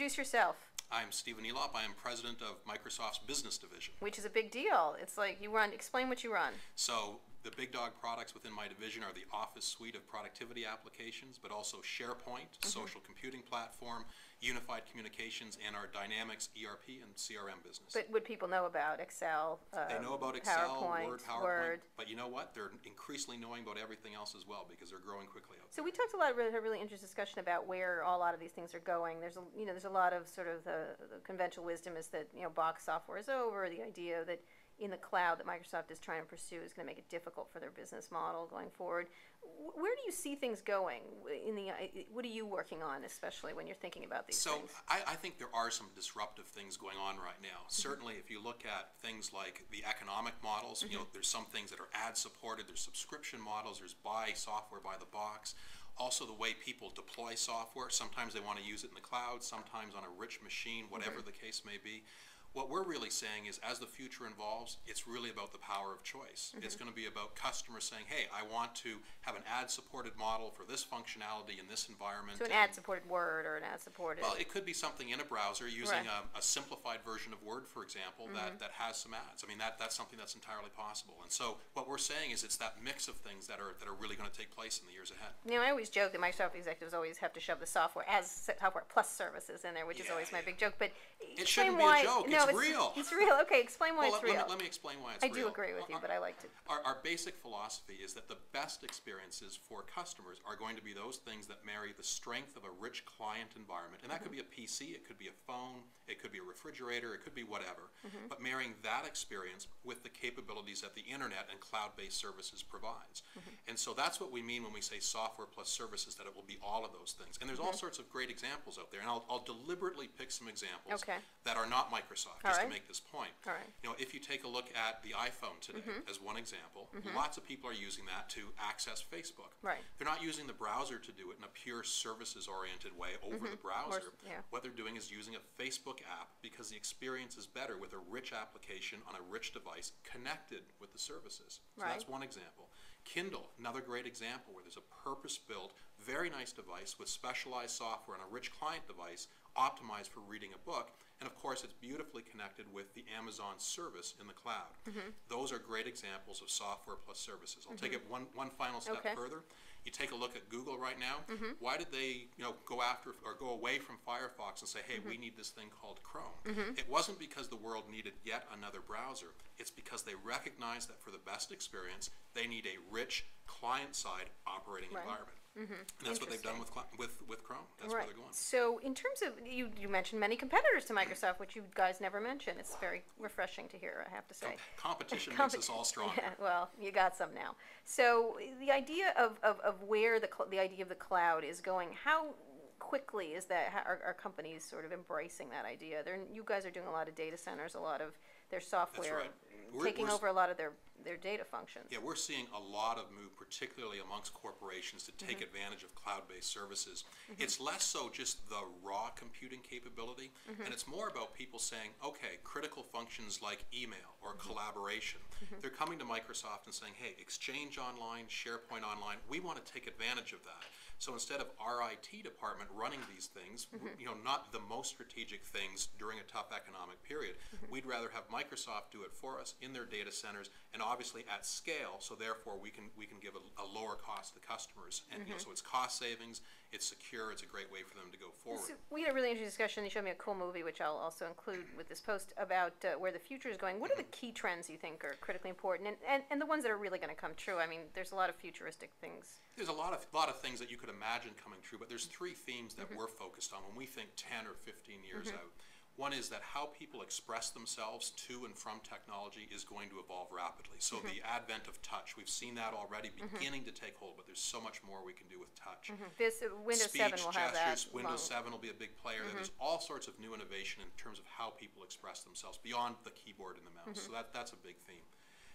introduce yourself. I'm Stephen Elop. I am president of Microsoft's business division. Which is a big deal. It's like you run, explain what you run. So the big dog products within my division are the Office suite of productivity applications, but also SharePoint, social computing platform, unified communications, and our Dynamics ERP and CRM business. But would people know about Excel, they know about Excel, PowerPoint, Word, Word. But you know what? They're increasingly knowing about everything else as well because they're growing quickly out So there. we talked a lot, had a really interesting discussion about where a lot of these things are going. There's a lot of sort of the conventional wisdom is that box software is over. The idea that in the cloud that Microsoft is trying to pursue is going to make it difficult for their business model going forward. Where do you see things going? What are you working on, especially when you're thinking about these things? So I think there are some disruptive things going on right now. Certainly, if you look at things like the economic models, there's some things that are ad supported. There's subscription models. There's buy software by the box. Also, the way people deploy software. Sometimes they want to use it in the cloud. Sometimes on a rich machine, whatever the case may be. What we're really saying is, as the future evolves, it's really about the power of choice. It's going to be about customers saying, hey, I want to have an ad-supported model for this functionality in this environment. So an ad-supported Word or an ad-supported... Well, it could be something in a browser using a simplified version of Word, for example, that has some ads. I mean, that's something that's entirely possible. And so what we're saying is it's that mix of things that are really going to take place in the years ahead. I always joke that Microsoft executives always have to shove the software as software plus services in there, which is always my big joke. But it shouldn't be a joke. No, it's real. It's real. Okay, explain why it's real. Let me explain why it's real. I do real. agree with you, but I liked it. Our basic philosophy is that the best experiences for customers are going to be those things that marry the strength of a rich client environment. And that could be a PC, it could be a phone, it could be a refrigerator, it could be whatever. But marrying that experience with the capabilities that the internet and cloud-based services provides. And so that's what we mean when we say software plus services, that it will be all of those things. And there's all sorts of great examples out there. And I'll deliberately pick some examples that are not Microsoft, just to make this point. If you take a look at the iPhone today as one example, lots of people are using that to access Facebook. They're not using the browser to do it in a pure services-oriented way over the browser. What they're doing is using a Facebook app because the experience is better with a rich application on a rich device connected with the services. So that's one example. Kindle, another great example where there's a purpose-built, very nice device with specialized software and a rich client device optimized for reading a book. And of course, it's beautifully connected with the Amazon service in the cloud. Those are great examples of software plus services. I'll take it one final step further. You take a look at Google right now. Why did they go after or go away from Firefox and say, hey, we need this thing called Chrome? It wasn't because the world needed yet another browser. It's because they recognized that for the best experience, they need a rich client-side operating environment. And that's what they've done with Chrome. That's where they're going. So in terms of, you mentioned many competitors to Microsoft, which you guys never mention. It's very refreshing to hear, I have to say. Competition makes us all stronger. Yeah, well, you got some now. So the idea of where the idea of the cloud is going, how quickly is that, are companies sort of embracing that idea? You guys are doing a lot of data centers, a lot of their software taking over a lot of their data functions. Yeah, we're seeing a lot of move, particularly amongst corporations, to take advantage of cloud-based services. It's less so just the raw computing capability, and it's more about people saying, okay, critical functions like email or collaboration, they're coming to Microsoft and saying, hey, Exchange Online, SharePoint Online, we want to take advantage of that. So instead of our IT department running these things, not the most strategic things during a tough economic period, we'd rather have Microsoft do it for us in their data centers and obviously at scale, so therefore we can give a lower cost to customers. And so it's cost savings, it's secure, it's a great way for them to go forward. So we had a really interesting discussion. You showed me a cool movie, which I'll also include with this post, about where the future is going. What are the key trends you think are critically important, and the ones that are really going to come true? I mean, there's a lot of futuristic things. There's a lot of things that you could imagine coming true, but there's three themes that we're focused on when we think 10 or 15 years out. One is that how people express themselves to and from technology is going to evolve rapidly. So the advent of touch, we've seen that already beginning to take hold, but there's so much more we can do with touch. This Windows 7 will have that. Windows 7 will be a big player. There's all sorts of new innovation in terms of how people express themselves beyond the keyboard and the mouse. So that's a big theme.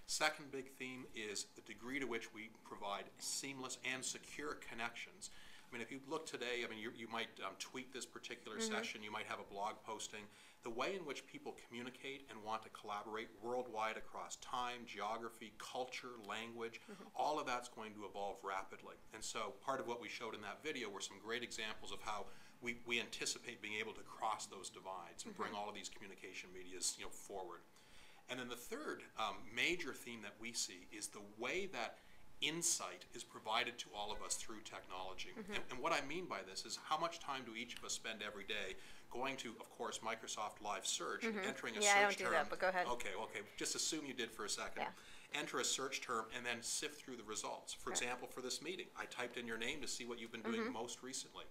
Second big theme is the degree to which we provide seamless and secure connections. I mean, if you look today, I mean, you might tweet this particular session, you might have a blog posting. The way in which people communicate and want to collaborate worldwide across time, geography, culture, language, all of that's going to evolve rapidly. And so part of what we showed in that video were some great examples of how we anticipate being able to cross those divides and bring all of these communication medias, forward. And then the third major theme that we see is the way that insight is provided to all of us through technology. And what I mean by this is how much time do each of us spend every day going to, of course, Microsoft Live Search, and entering a search term. Yeah, I don't do that, but go ahead. Okay, just assume you did for a second. Yeah. Enter a search term and then sift through the results. For example, for this meeting, I typed in your name to see what you've been doing most recently.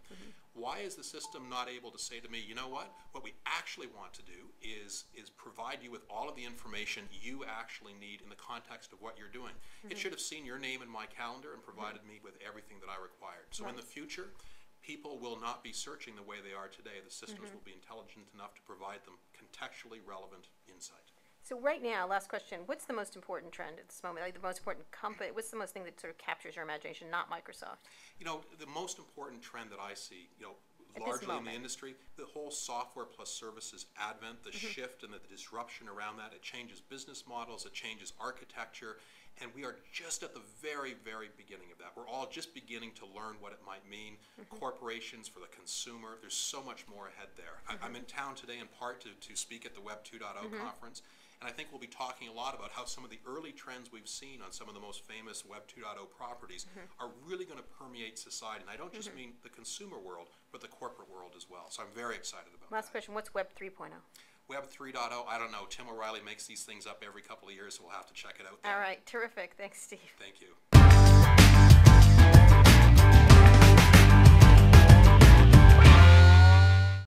Why is the system not able to say to me, you know what we actually want to do is provide you with all of the information you actually need in the context of what you're doing. It should have seen your name in my calendar and provided me with everything that I required. So in the future, people will not be searching the way they are today. The systems will be intelligent enough to provide them contextually relevant insight. So right now, last question, what's the most important trend at this moment? Like the most important company, what's the most thing that sort of captures your imagination, not Microsoft? The most important trend that I see, At largely this in the moment. industry, the whole software plus services advent, the shift and the disruption around that, it changes business models, it changes architecture, and we are just at the very, very beginning of that. We're all just beginning to learn what it might mean. Corporations for the consumer, there's so much more ahead there. I'm in town today in part to speak at the Web 2.0 conference, and I think we'll be talking a lot about how some of the early trends we've seen on some of the most famous Web 2.0 properties are really going to permeate society. And I don't just mean the consumer world, but the corporate world as well. So I'm very excited about that. Last question, what's Web 3.0? Web 3.0, I don't know. Tim O'Reilly makes these things up every couple of years, so we'll have to check it out then. All right, terrific. Thanks, Steve. Thank you.